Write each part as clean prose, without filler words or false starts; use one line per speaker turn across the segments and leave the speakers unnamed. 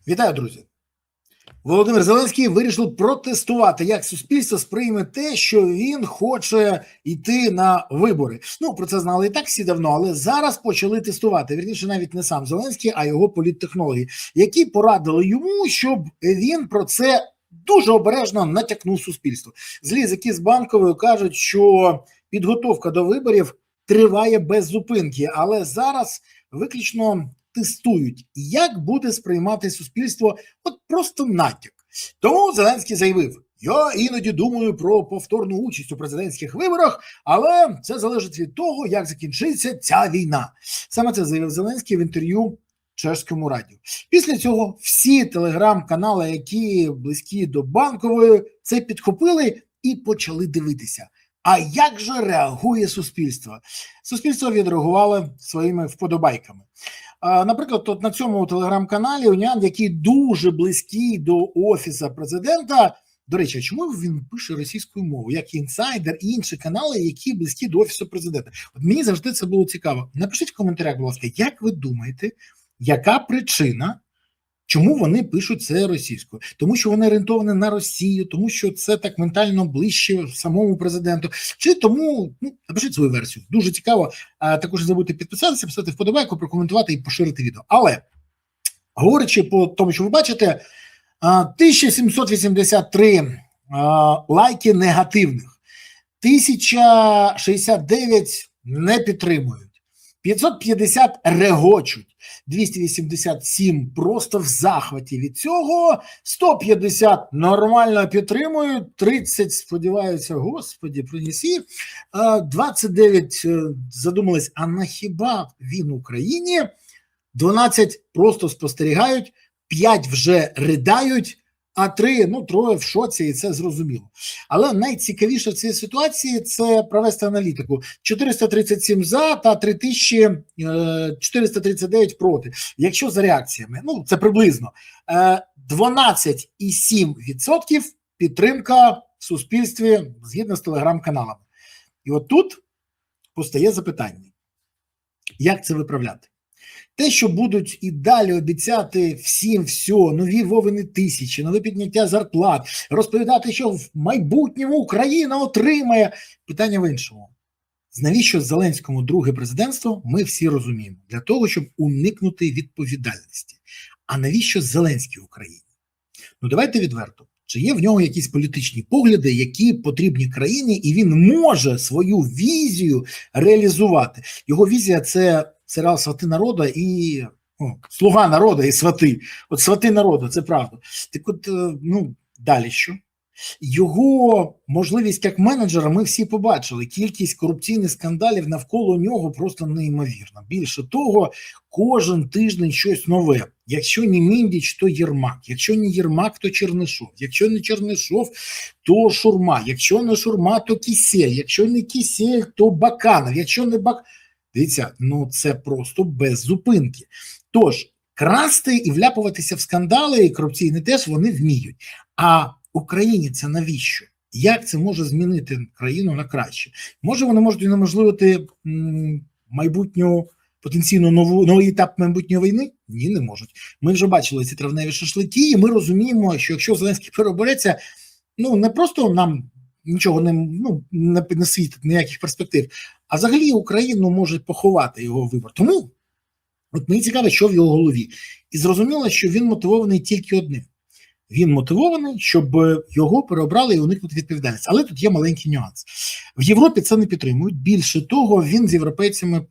Вітаю, друзі! Володимир Зеленський вирішив протестувати, як суспільство сприйме те, що він хоче йти на вибори. Ну, про це знали і так всі давно, але зараз почали тестувати. Вірніше, навіть не сам Зеленський, а його політтехнологи, які порадили йому, щоб він про це дуже обережно натякнув суспільству. Злізаки з Банкової кажуть, що підготовка до виборів триває без зупинки, але зараз виключно тестують, як буде сприймати суспільство от просто натяк. Тому Зеленський заявив: я іноді думаю про повторну участь у президентських виборах, але це залежить від того, як закінчиться ця війна. Саме це заявив Зеленський в інтерв'ю Чеському радіо. Після цього всі телеграм-канали, які близькі до Банкової, це підхопили і почали дивитися. А як же реагує суспільство? Суспільство відреагувало своїми вподобайками. Наприклад, от на цьому телеграм-каналі Унян, який дуже близький до Офісу президента, до речі, а чому він пише російською мовою, як інсайдер і інші канали, які близькі до Офісу президента? От мені завжди це було цікаво. Напишіть в коментарях, будь ласка, як ви думаєте, яка причина, чому вони пишуть це російською? Тому що вони орієнтовані на Росію, тому що це так ментально ближче самому президенту, чи тому, напишіть свою версію. Дуже цікаво. Також не забудьте підписатися, писати вподобайку, прокоментувати і поширити відео. Але, говорячи по тому, що ви бачите, 1783 лайки негативних, 1069 не підтримують, 550 регочуть, 287 просто в захваті від цього, 150 нормально підтримують, 30 сподіваються, господі, принесі, 29 задумались, а на хіба він в Україні, 12 просто спостерігають, 5 вже ридають, а 3, троє в шоці, і це зрозуміло. Але найцікавіше в цій ситуації – це провести аналітику. 437 за та 3439 проти. Якщо за реакціями, це приблизно 12,7% підтримка в суспільстві згідно з телеграм-каналами. І от тут постає запитання, як це виправляти? Те, що будуть і далі обіцяти всім все, нові Вовини тисячі, нове підняття зарплат, розповідати, що в майбутньому Україна отримає. Питання в іншому. Навіщо Зеленському друге президентство, ми всі розуміємо. Для того, щоб уникнути відповідальності. А навіщо Зеленський в Україні? Давайте відверто. Чи є в нього якісь політичні погляди, які потрібні країні, і він може свою візію реалізувати? Його візія – це серіал «Свати народу» і «Слуга народу» і «Свати». От «Свати народу» – це правда. Так от, далі що? Його можливість як менеджера ми всі побачили. Кількість корупційних скандалів навколо нього просто неймовірна. Більше того, кожен тиждень щось нове. Якщо не Міндіч, то Єрмак. Якщо не Єрмак, то Чернишов. Якщо не Чернишов, то Шурма. Якщо не Шурма, то Кісель. Якщо не Кісель, то Баканов. Якщо не Баканов... Дивіться, це просто без зупинки. Тож, красти і вляпуватися в скандали і корупційні теж вони вміють. А Україні це навіщо? Як це може змінити країну на краще? Може вони можуть унеможливити майбутню, потенційно новий етап майбутньої війни? Ні, не можуть. Ми вже бачили ці травневі шашлики, і ми розуміємо, що якщо Зеленський переобереться, не просто нам нічого не світить, ніяких перспектив, а взагалі Україну може поховати його вибор. Тому от мені цікаво, що в його голові. І зрозуміло, що він мотивований тільки одним. Він мотивований, щоб його переобрали і уникнути відповідальності. Але тут є маленький нюанс. В Європі це не підтримують. Більше того, він з європейцями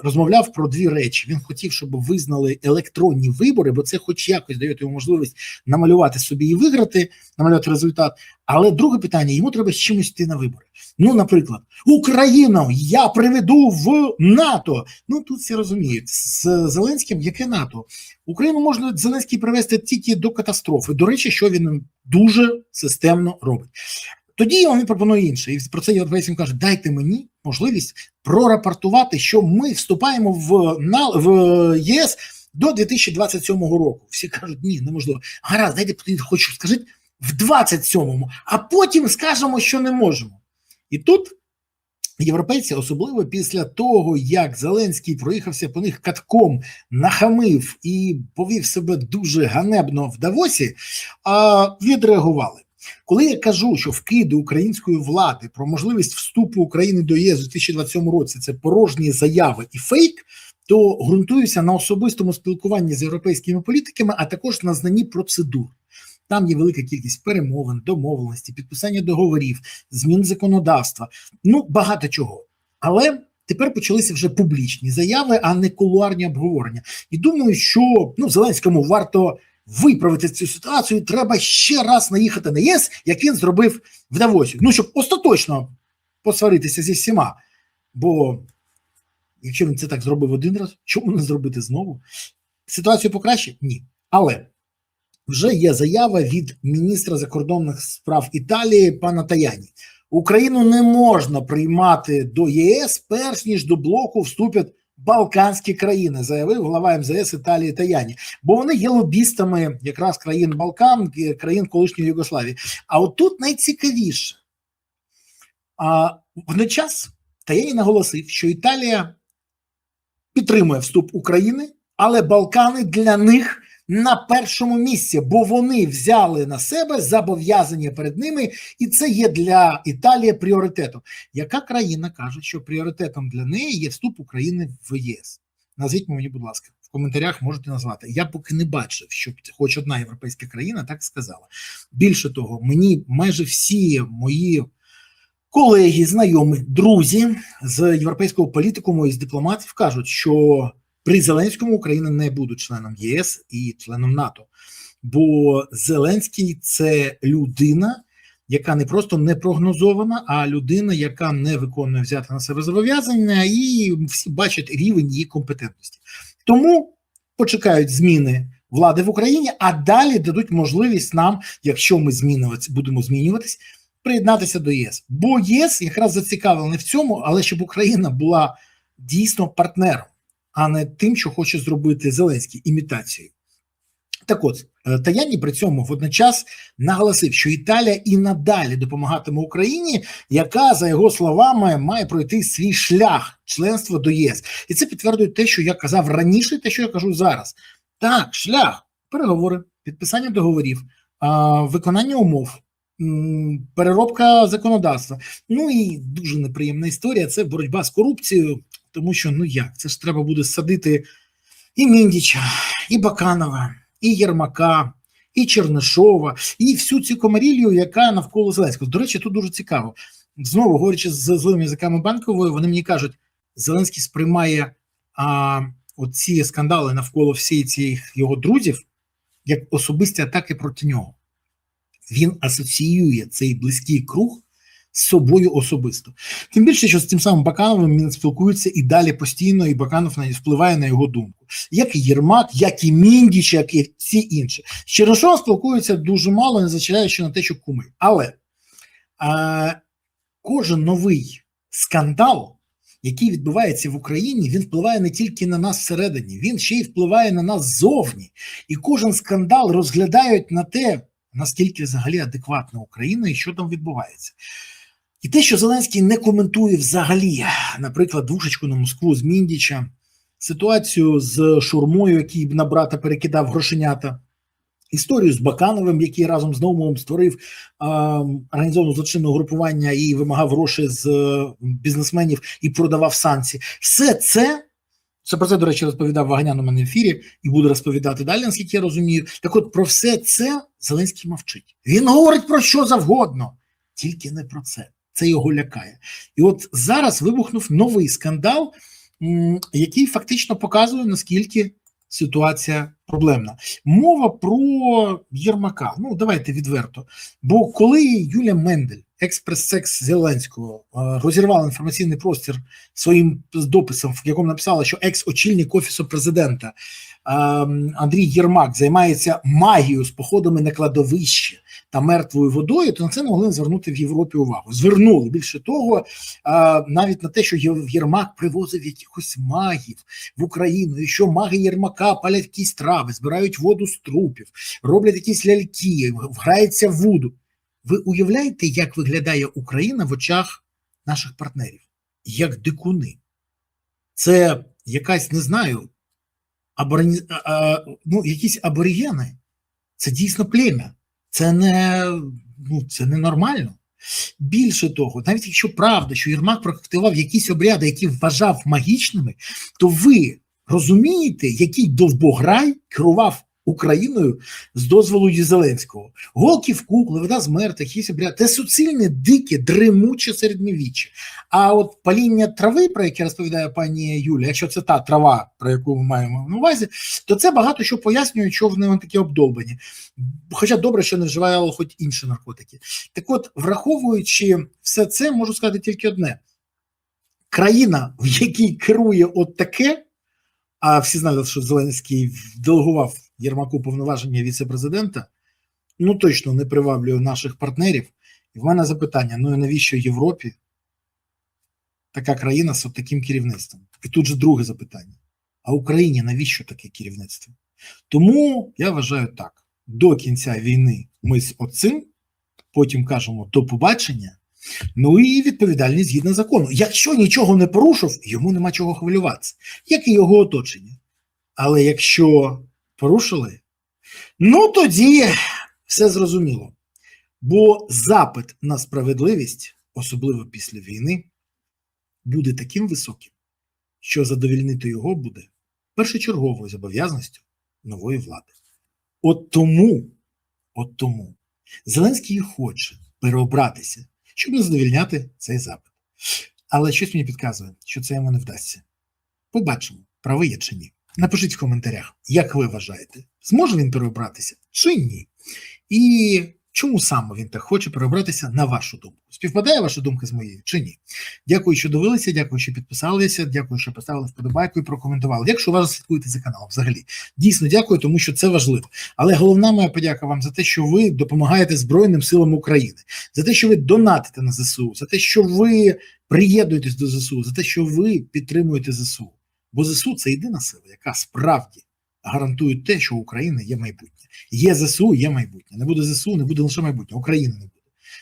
розмовляв про дві речі. Він хотів, щоб визнали електронні вибори, бо це хоч якось дає йому можливість намалювати собі і виграти, намалювати результат. Але друге питання, йому треба з чимось йти на вибори. Наприклад, Україну я приведу в НАТО. Тут всі розуміють, з Зеленським яке НАТО? Україну можна Зеленський привести тільки до катастрофи. До речі, що він дуже системно робить. Тоді він пропонує інше. І про це європейцям каже, дайте мені можливість прорапортувати, що ми вступаємо в ЄС до 2027 року. Всі кажуть, ні, неможливо. Гаразд, дайте, хочу, скажіть, в 27-му, а потім скажемо, що не можемо. І тут європейці, особливо після того, як Зеленський проїхався по них катком, нахамив і повів себе дуже ганебно в Давосі, відреагували. Коли я кажу, що вкиди української влади про можливість вступу України до ЄС у 2027 році – це порожні заяви і фейк, то ґрунтуюся на особистому спілкуванні з європейськими політиками, а також на знанні процедур. Там є велика кількість перемовин, домовленостей, підписання договорів, змін законодавства, багато чого. Але тепер почалися вже публічні заяви, а не кулуарні обговорення. І думаю, що Зеленському варто виправити цю ситуацію, треба ще раз наїхати на ЄС, як він зробив в Давосі. Щоб остаточно посваритися зі всіма. Бо якщо він це так зробив один раз, чому не зробити знову? Ситуацію покращить? Ні. Але вже є заява від міністра закордонних справ Італії пана Таяні. Україну не можна приймати до ЄС, перш ніж до блоку вступять Балканські країни, заявив глава МЗС Італії Таяні. Бо вони є лобістами якраз країн Балкан, країн колишньої Югославії. А от тут найцікавіше. Водночас Таяні наголосив, що Італія підтримує вступ України, але Балкани для них на першому місці, бо вони взяли на себе зобов'язання перед ними, і це є для Італії пріоритетом. Яка країна каже, що пріоритетом для неї є вступ України в ЄС? Назвіть мені, будь ласка, в коментарях можете назвати. Я поки не бачив, щоб хоч одна європейська країна так сказала. Більше того, мені майже всі мої колеги, знайомі, друзі з європейського політикуму і з дипломатів кажуть, що при Зеленському Україна не буде членом ЄС і членом НАТО. Бо Зеленський – це людина, яка не просто не прогнозована, а людина, яка не виконує взяти на себе зобов'язання, і всі бачать рівень її компетентності. Тому почекають зміни влади в Україні, а далі дадуть можливість нам, якщо ми будемо змінюватись, приєднатися до ЄС. Бо ЄС якраз зацікавлений в цьому, але щоб Україна була дійсно партнером, а не тим, що хоче зробити Зеленський, імітацією. Так от, Таяні при цьому водночас наголосив, що Італія і надалі допомагатиме Україні, яка, за його словами, має пройти свій шлях членства до єС. І це підтверджує те, що я казав раніше, те, що я кажу зараз. Так, шлях, переговори, підписання договорів, виконання умов, переробка законодавства. Ну і дуже неприємна історія – це боротьба з корупцією, тому що, це ж треба буде садити і Міндіча, і Баканова, і Єрмака, і Чернишова, і всю цю комарілію, яка навколо Зеленського. До речі, тут дуже цікаво. Знову, говорячи з злими язиками Банкової, вони мені кажуть, Зеленський сприймає оці скандали навколо всіх цих його друзів як особисті атаки проти нього. Він асоціює цей близький круг з собою особисто. Тим більше, що з тим самим Бакановим він спілкується і далі постійно, і Баканов впливає на його думку. Як і Єрмак, як і Міндіч, як і всі інші. З Чернишовим спілкуються дуже мало, незважаючи на те, що куми. Але кожен новий скандал, який відбувається в Україні, він впливає не тільки на нас всередині, він ще й впливає на нас ззовні. І кожен скандал розглядають на те, наскільки взагалі адекватна Україна і що там відбувається. І те, що Зеленський не коментує взагалі, наприклад, двушечку на Москву з Міндіча, ситуацію з Шурмою, який на брата перекидав грошенята, історію з Бакановим, який разом з Наумовим створив організоване злочинне групування і вимагав гроші з бізнесменів і продавав санкції. Все це про це, до речі, розповідав Ваганян у мене в ефірі і буде розповідати далі, наскільки я розумію. Так от, про все це Зеленський мовчить. Він говорить про що завгодно, тільки не про це. Це його лякає. І от зараз вибухнув новий скандал, який фактично показує, наскільки ситуація проблемна. Мова про Єрмака. Давайте відверто. Бо коли Юлія Мендель, експрес-секс Зеленського, розірвала інформаційний простір своїм дописом, в якому написала, що екс-очільник Офісу президента Андрій Єрмак займається магією з походами на кладовище та мертвою водою, то на це не могли звернути в Європі увагу. Звернули. Більше того, навіть на те, що Єрмак привозив якихось магів в Україну, і що маги Єрмака палять якісь трави, збирають воду з трупів, роблять якісь ляльки, граються в вуду. Ви уявляєте, як виглядає Україна в очах наших партнерів? як дикуни. Це якась, не знаю, якісь аборигени. Це дійсно плем'я. Це не нормально. Більше того, навіть якщо правда, що Єрмак практикував якісь обряди, які вважав магічними, то ви розумієте, який довбограй керував Україною з дозволу Зеленського. Голки в кукли, вода з мертвих, якісь обряди. Це суцільне, дике, дремуче середньовіччя. А от паління трави, про яке розповідає пані Юля, якщо це та трава, про яку ми маємо на увазі, то це багато що пояснює, що в ньому такі обдолбані. Хоча добре, що не вживає хоч інші наркотики. Так от, враховуючи все це, можу сказати тільки одне. Країна, в якій керує от таке, а всі знають, що Зеленський делегував Єрмаку повноваження віце-президента, точно не приваблює наших партнерів. І в мене запитання, і навіщо Європі така країна з таким керівництвом? І тут же друге запитання. А Україні навіщо таке керівництво? Тому я вважаю так. До кінця війни ми з оцим, потім кажемо до побачення, і відповідальність згідно закону. Якщо нічого не порушив, йому нема чого хвилюватися, як і його оточення. Але якщо порушили, тоді все зрозуміло. Бо запит на справедливість, особливо після війни, буде таким високим, що задовольнити його буде першочерговою зобов'язаністю нової влади. От тому Зеленський хоче переобратися, щоб не задовольняти цей запит. Але щось мені підказує, що це йому не вдасться. Побачимо, правий я чи ні. Напишіть в коментарях, як ви вважаєте, зможе він переобратися чи ні? І чому саме він так хоче переобратися, на вашу думку? Співпадає ваша думка з моєю чи ні? Дякую, що дивилися, дякую, що підписалися, дякую, що поставили вподобайку і прокоментували. Якщо ви слідкуєте за каналом взагалі. Дійсно дякую, тому що це важливо. Але головна моя подяка вам за те, що ви допомагаєте Збройним силам України, за те, що ви донатите на ЗСУ, за те, що ви приєднуєтесь до ЗСУ, за те, що ви підтримуєте ЗСУ. Бо ЗСУ – це єдина сила, яка справді гарантує те, що у України є майбутнє. Є ЗСУ, є майбутнє. Не буде ЗСУ, не буде лише майбутнє, України не буде.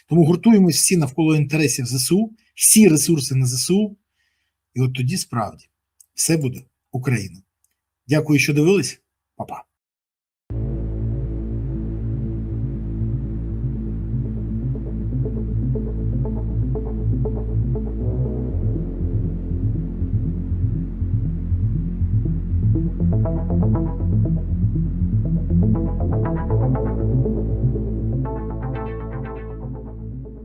Тому гуртуємось всі навколо інтересів ЗСУ, всі ресурси на ЗСУ, і от тоді справді все буде Україна. Дякую, що дивились. Па-па.